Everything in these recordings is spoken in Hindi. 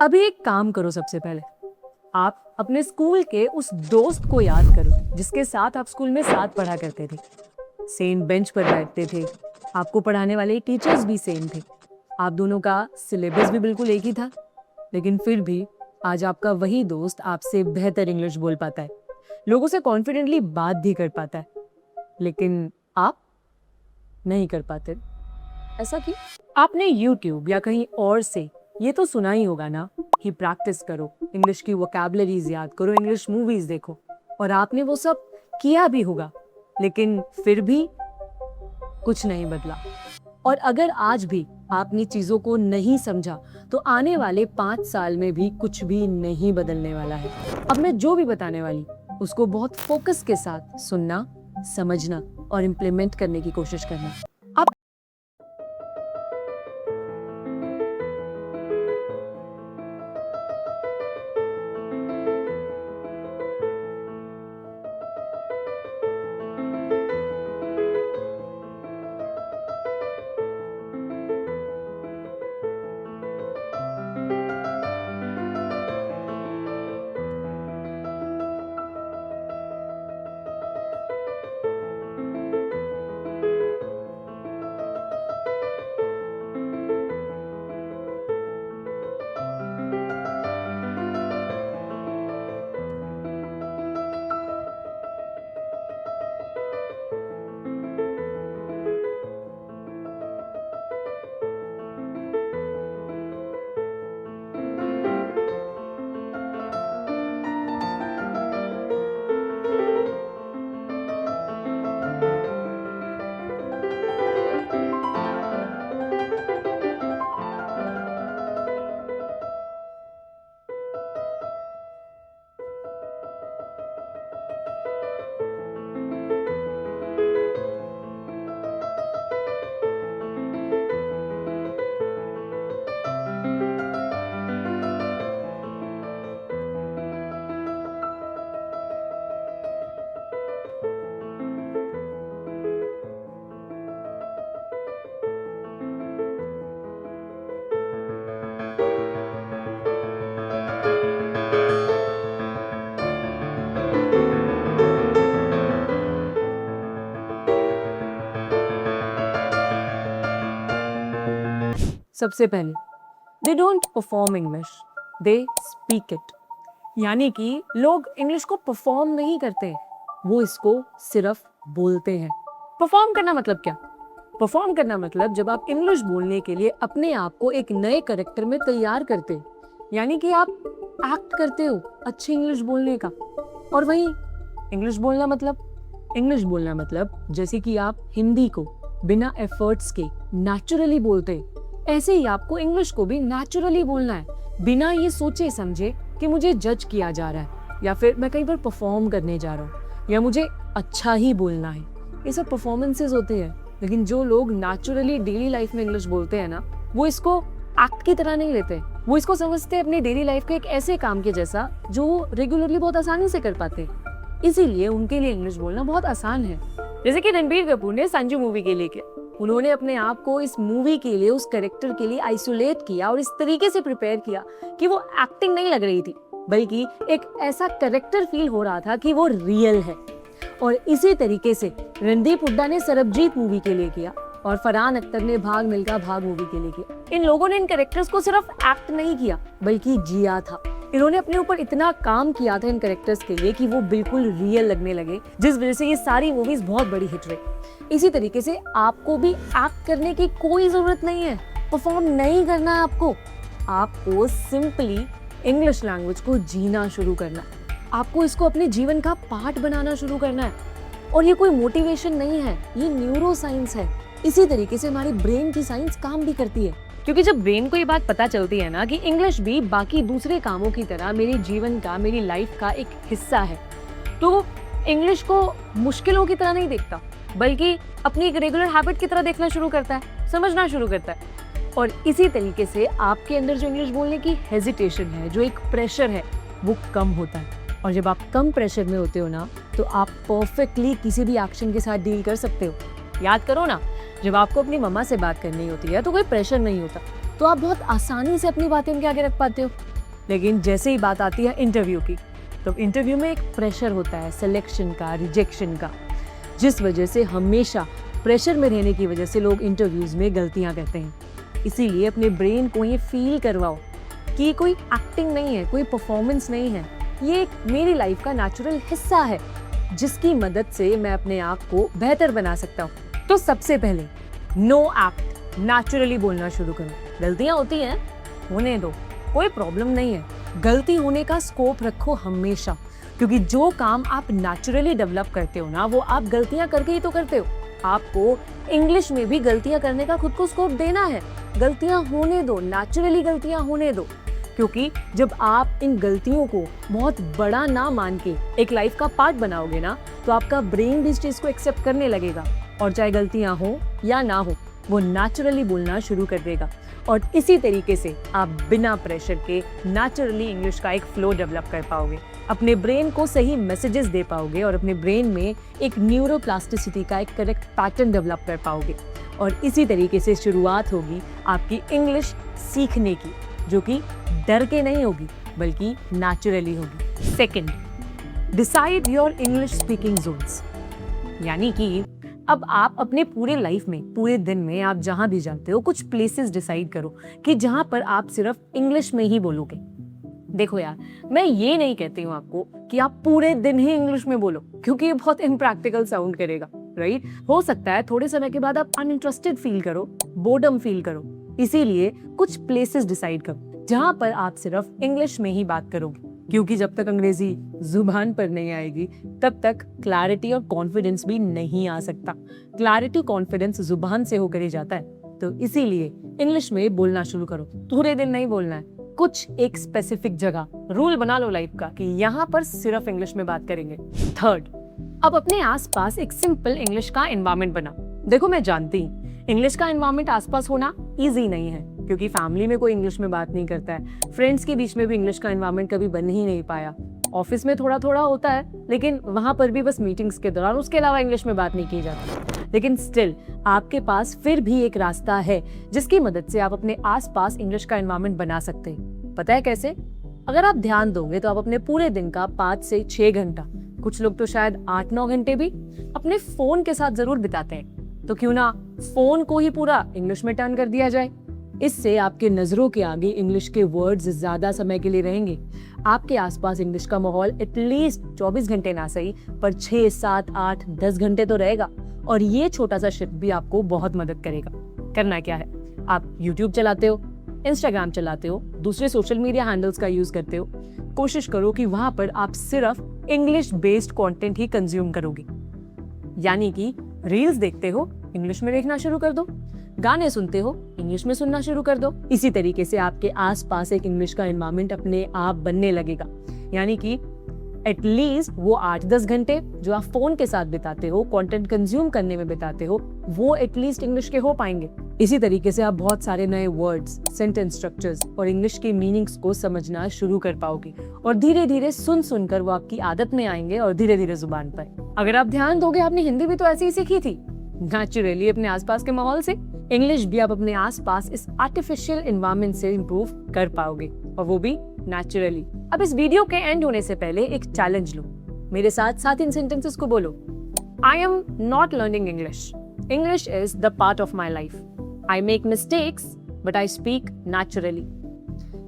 अभी एक काम करो। सबसे पहले आप अपने स्कूल के उस दोस्त को याद करो जिसके साथ आप स्कूल में साथ पढ़ा करते थे, सेम बेंच पर बैठते थे, आपको पढ़ाने वाले टीचर्स भी सेम थे, आप दोनों का सिलेबस भी बिल्कुल एक ही था, लेकिन फिर भी आज आपका वही दोस्त आपसे बेहतर इंग्लिश बोल पाता है, लोगों से कॉन्फिडेंटली बात भी कर पाता है, लेकिन आप नहीं कर पाते। ऐसा क्यों? आपने YouTube या कहीं और से ये तो सुना ही होगा ना कि प्रैक्टिस करो, इंग्लिश की वोकैबुलरीज याद करो, इंग्लिश मूवीज देखो, और आपने वो सब किया भी होगा, लेकिन फिर भी कुछ नहीं बदला। और अगर आज भी आपने चीजों को नहीं समझा तो आने वाले 5 साल में भी कुछ भी नहीं बदलने वाला है। अब मैं जो भी बताने वाली उसको बहुत फोकस के साथ सुनना, समझना और इम्प्लीमेंट करने की कोशिश करना। आप सबसे पहले they don't perform English, they speak it. यानी कि लोग इंग्लिश को परफॉर्म नहीं करते, वो इसको सिर्फ बोलते हैं। परफॉर्म करना मतलब क्या? परफॉर्म करना मतलब जब आप इंग्लिश बोलने के लिए अपने आप को एक नए कैरेक्टर में तैयार करते हो, यानी कि आप एक्ट करते हो अच्छी इंग्लिश बोलने का। और वहीं इंग्लिश बोलना मतलब जैसे कि आप हिंदी को बिना एफर्ट्स के नेचुरली बोलते, ऐसे ही आपको इंग्लिश को भी नेचुरली बोलना है, बिना ये सोचे समझे कि मुझे जज किया जा रहा है या फिर मैं कहीं पर परफॉर्म करने जा रहा हूँ या मुझे अच्छा ही बोलना है। ये सब परफॉर्मेंसेस होते हैं, लेकिन जो लोग नेचुरली डेली लाइफ में इंग्लिश बोलते हैं ना, वो इसको एक्ट की तरह नहीं लेते, वो इसको समझते हैं अपनी डेली लाइफ के एक ऐसे काम के जैसा जो वो रेगुलरली बहुत आसानी से कर पाते, इसीलिए उनके लिए इंग्लिश बोलना बहुत आसान है। जैसे कि रणबीर कपूर ने संजू मूवी के लिए किया, उन्होंने अपने आप को इस मूवी के लिए, उस कैरेक्टर के लिए आइसोलेट किया और इस तरीके से प्रिपेयर किया कि वो एक्टिंग नहीं लग रही थी, बल्कि एक ऐसा कैरेक्टर फील हो रहा था कि वो रियल है। और इसी तरीके से रणदीप हुड्डा ने सरबजीत मूवी के लिए किया और फरहान अख्तर ने भाग मिल्खा भाग मूवी के लिए किया। इन लोगों ने इन कैरेक्टर्स को सिर्फ एक्ट नहीं किया बल्कि जिया था। इन्होंने अपने ऊपर इतना काम किया था इन कैरेक्टर्स के लिए कि वो बिल्कुल रियल लगने लगे, जिस वजह से ये सारी मूवीज बहुत बड़ी हिट रही। इसी तरीके से आपको भी एक्ट करने की कोई जरूरत नहीं है, परफॉर्म नहीं करना है आपको सिंपली इंग्लिश लैंग्वेज को जीना शुरू करना है, आपको इसको अपने जीवन का पार्ट बनाना शुरू करना है। और ये कोई मोटिवेशन नहीं है, ये न्यूरो साइंस है। इसी तरीके से हमारी ब्रेन की साइंस काम भी करती है, क्योंकि जब ब्रेन को ये बात पता चलती है ना कि इंग्लिश भी बाकी दूसरे कामों की तरह मेरे जीवन का, मेरी लाइफ का एक हिस्सा है, तो इंग्लिश को मुश्किलों की तरह नहीं देखता, बल्कि अपनी एक रेगुलर हैबिट की तरह देखना शुरू करता है, समझना शुरू करता है। और इसी तरीके से आपके अंदर जो इंग्लिश बोलने की हेजिटेशन है, जो एक प्रेशर है, वो कम होता है। और जब आप कम प्रेशर में होते हो ना, तो आप परफेक्टली किसी भी एक्शन के साथ डील कर सकते हो। याद करो ना, जब आपको अपनी मम्मा से बात करनी होती है तो कोई प्रेशर नहीं होता, तो आप बहुत आसानी से अपनी बातें उनके आगे रख पाते हो। लेकिन जैसे ही बात आती है इंटरव्यू की, तो इंटरव्यू में एक प्रेशर होता है सिलेक्शन का, रिजेक्शन का, जिस वजह से हमेशा प्रेशर में रहने की वजह से लोग इंटरव्यूज में गलतियां करते हैं। इसीलिए अपने ब्रेन को ये फील करवाओ कि ये कोई एक्टिंग नहीं है, कोई परफॉर्मेंस नहीं है, ये एक मेरी लाइफ का नेचुरल हिस्सा है जिसकी मदद से मैं अपने आप को बेहतर बना सकता हूँ। तो सबसे पहले नो एक्ट, नेचुरली बोलना शुरू करो। गलतियां होती हैं, होने दो, कोई प्रॉब्लम नहीं है। गलती होने का स्कोप रखो हमेशा, क्योंकि जो काम आप नेचुरली डेवलप करते हो ना, वो आप गलतियां करके ही तो करते हो। आपको इंग्लिश में भी गलतियां करने का खुद को स्कोप देना है। गलतियां होने दो, नेचुरली गलतियां होने दो, क्योंकि जब आप इन गलतियों को बहुत बड़ा ना मान के एक लाइफ का पार्ट बनाओगे ना, तो आपका ब्रेन भी इस चीज को एक्सेप्ट करने लगेगा और चाहे गलतियां हो या ना हो, वो नेचुरली बोलना शुरू कर देगा। और इसी तरीके से आप बिना प्रेशर के नेचुरली इंग्लिश का एक फ्लो डेवलप कर पाओगे, अपने ब्रेन को सही मैसेजेस दे पाओगे और अपने ब्रेन में एक न्यूरोप्लास्टिसिटी का एक करेक्ट पैटर्न डेवलप कर पाओगे। और इसी तरीके से शुरुआत होगी आपकी इंग्लिश सीखने की, जो कि डर के नहीं होगी बल्कि नेचुरली होगी। Second, decide your English speaking zones, यानी कि अब आप अपने पूरे लाइफ में, पूरे दिन में आप जहां भी जाते हो, कुछ प्लेसेस डिसाइड करो कि जहां पर आप सिर्फ इंग्लिश में ही बोलोगे। देखो यार, मैं ये नहीं कहती हूँ आपको कि आप पूरे दिन ही इंग्लिश में बोलो, क्योंकि ये बहुत इम्प्रैक्टिकल साउंड करेगा, राइट? हो सकता है थोड़े समय के बाद आप अनइंटरेस्टेड फील करो, बोर्डम फील करो। इसीलिए कुछ प्लेसेस डिसाइड करो जहां पर आप सिर्फ इंग्लिश में ही बात करोगे, क्योंकि जब तक अंग्रेजी जुबान पर नहीं आएगी तब तक क्लैरिटी और कॉन्फिडेंस भी नहीं आ सकता। क्लैरिटी, कॉन्फिडेंस जुबान से होकर ही जाता है। तो इसीलिए इंग्लिश में बोलना शुरू करो। पूरे दिन नहीं बोलना है, कुछ एक स्पेसिफिक जगह रूल बना लो लाइफ का कि यहाँ पर सिर्फ इंग्लिश में बात करेंगे। थर्ड, अब अपने आसपास एक सिंपल इंग्लिश का एनवायरनमेंट बना। देखो, मैं जानती हूँ इंग्लिश का एनवायरनमेंट आसपास होना इजी नहीं है, क्योंकि फैमिली में कोई इंग्लिश में बात नहीं करता है, फ्रेंड्स के बीच में भी इंग्लिश का एनवायरनमेंट कभी बन ही नहीं पाया, ऑफिस में थोड़ा थोड़ा होता है, लेकिन वहां पर भी बस मीटिंग्स के दौरान, उसके अलावा इंग्लिश में बात नहीं की जाती। लेकिन स्टिल आपके पास फिर भी एक रास्ता है जिसकी मदद से आप अपने आसपास इंग्लिश का एनवायरनमेंट बना सकते हैं। पता है कैसे? अगर आप ध्यान दोगे तो आप अपने पूरे दिन का 5 से 6 घंटा, कुछ लोग तो शायद 8-9 घंटे भी अपने फोन के साथ जरूर बिताते हैं। तो क्यों ना फोन को ही पूरा इंग्लिश में टर्न कर दिया जाए। इससे आपके नजरों के आगे इंग्लिश के वर्ड्स ज्यादा समय के लिए रहेंगे। आपके आसपास इंग्लिश का माहौल एटलीस्ट 24 घंटे ना सही पर 6, 7, 8, 10 घंटे तो रहेगा। और ये छोटा सा शिफ्ट भी आपको बहुत मदद करेगा। करना क्या है, आप YouTube चलाते हो, Instagram चलाते हो, दूसरे सोशल मीडिया हैंडल्स का यूज करते हो, कोशिश करो कि वहां पर आप सिर्फ इंग्लिश बेस्ड कंटेंट ही कंज्यूम करोगे। यानी कि रील्स देखते हो, इंग्लिश में देखना शुरू कर दो, गाने सुनते हो, इंग्लिश में सुनना शुरू कर दो। इसी तरीके से आपके आसपास एक इंग्लिश का एनवायरनमेंट अपने आप बनने लगेगा। यानी कि एटलीस्ट वो 8-10 घंटे जो आप फोन के साथ बिताते हो, कंटेंट कंज्यूम करने में बिताते हो, वो एटलीस्ट इंग्लिश के हो पाएंगे। इसी तरीके से आप बहुत सारे नए वर्ड्स, सेंटेंस स्ट्रक्चर्स और इंग्लिश की मीनिंग्स को समझना शुरू कर पाओगे और धीरे धीरे सुन सुनकर वो आपकी आदत में आएंगे और धीरे धीरे जुबान पर। अगर आप ध्यान दोगे, आपने हिंदी भी तो ऐसे ही सीखी थी, नेचुरली अपने आसपास के माहौल से। इंग्लिश भी आप अपने आसपास इस आर्टिफिशियल एनवायरनमेंट से इंप्रूव कर पाओगे, और वो भी नेचुरली। अब इस वीडियो के एंड होने से पहले एक चैलेंज लो, मेरे साथ साथ इन सेंटेंसेस को बोलो। I am not learning English, English is the part of my life, I make mistakes but I speak naturally.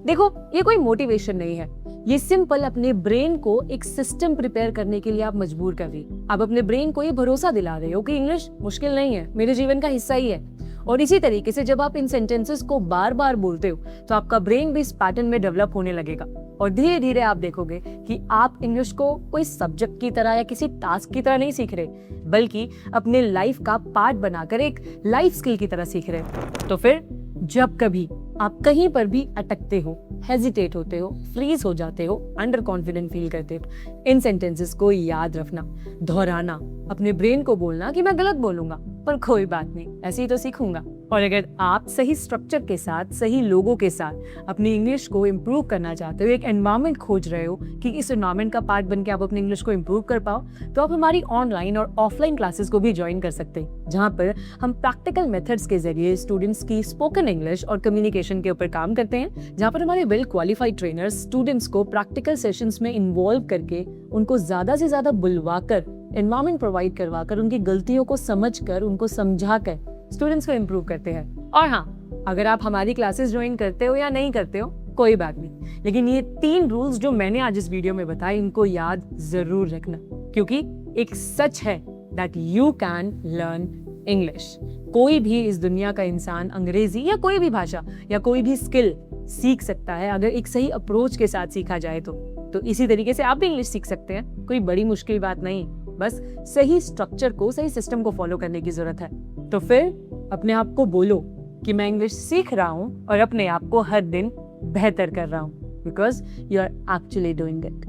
देखो, ये कोई मोटिवेशन नहीं है, ये सिंपल अपने ब्रेन को एक सिस्टम प्रिपेयर करने के लिए आप मजबूर कर रही। आप अपने ब्रेन को ये भरोसा दिला रहे हो कि इंग्लिश मुश्किल नहीं है, मेरे जीवन का हिस्सा ही है। और इसी तरीके से जब आप इन सेंटेंसेस को बार बार बोलते हो तो आपका ब्रेन भी इस पैटर्न में डेवलप होने लगेगा और धीरे धीरे आप देखोगे कि आप इंग्लिश को कोई सब्जेक्ट की तरह या किसी टास्क की तरह नहीं सीख रहे, बल्कि अपने लाइफ का पार्ट बनाकर एक लाइफ स्किल की तरह सीख रहे। तो फिर जब कभी आप कहीं पर भी अटकते हो, हेजिटेट होते हो, फ्रीज हो जाते हो, अंडर कॉन्फिडेंट फील करते हो, इन सेंटेंसेस को याद रखना, दोहराना, अपने ब्रेन को बोलना कि मैं गलत बोलूंगा पर कोई बात नहीं, ऐसे ही तो सीखूंगा। और अगर आप सही स्ट्रक्चर के साथ, सही लोगों के साथ अपनी इंग्लिश को इम्प्रूव करना चाहते हो, एक एनवायरनमेंट खोज रहे हो कि इस एनवायरनमेंट का पार्ट बन के आप अपनी इंग्लिश को इम्प्रूव कर पाओ, तो आप हमारी ऑनलाइन और ऑफलाइन क्लासेस को भी ज्वाइन कर सकते हैं, जहाँ पर हम प्रैक्टिकल मेथड्स के जरिए स्टूडेंट्स की स्पोकन इंग्लिश और कम्युनिकेशन के ऊपर काम करते हैं, जहाँ पर हमारे वेल क्वालिफाइड ट्रेनर्स स्टूडेंट्स को प्रैक्टिकल सेशंस में इन्वॉल्व करके उनको ज़्यादा से ज़्यादा बुलवाकर, एनवायरनमेंट प्रोवाइड करवाकर, उनकी गलतियों को समझकर, उनको समझाकर स्टूडेंट्स को इम्प्रूव करते हैं। और हाँ, अगर आप हमारी क्लासेस ज्वाइन करते हो या नहीं करते हो कोई बात नहीं, लेकिन ये 3 रूल्स जो मैंने आज इस वीडियो में बताए इनको याद जरूर रखना, क्योंकि एक सच है that you can learn English. कोई भी इस दुनिया का इंसान अंग्रेजी या कोई भी भाषा या कोई भी स्किल सीख सकता है, अगर एक सही अप्रोच के साथ सीखा जाए तो इसी तरीके से आप भी इंग्लिश सीख सकते हैं। कोई बड़ी मुश्किल बात नहीं, बस सही स्ट्रक्चर को, सही सिस्टम को फॉलो करने की जरूरत है। तो फिर अपने आप को बोलो कि मैं इंग्लिश सीख रहा हूं और अपने आप को हर दिन बेहतर कर रहा हूं, because you are actually doing it.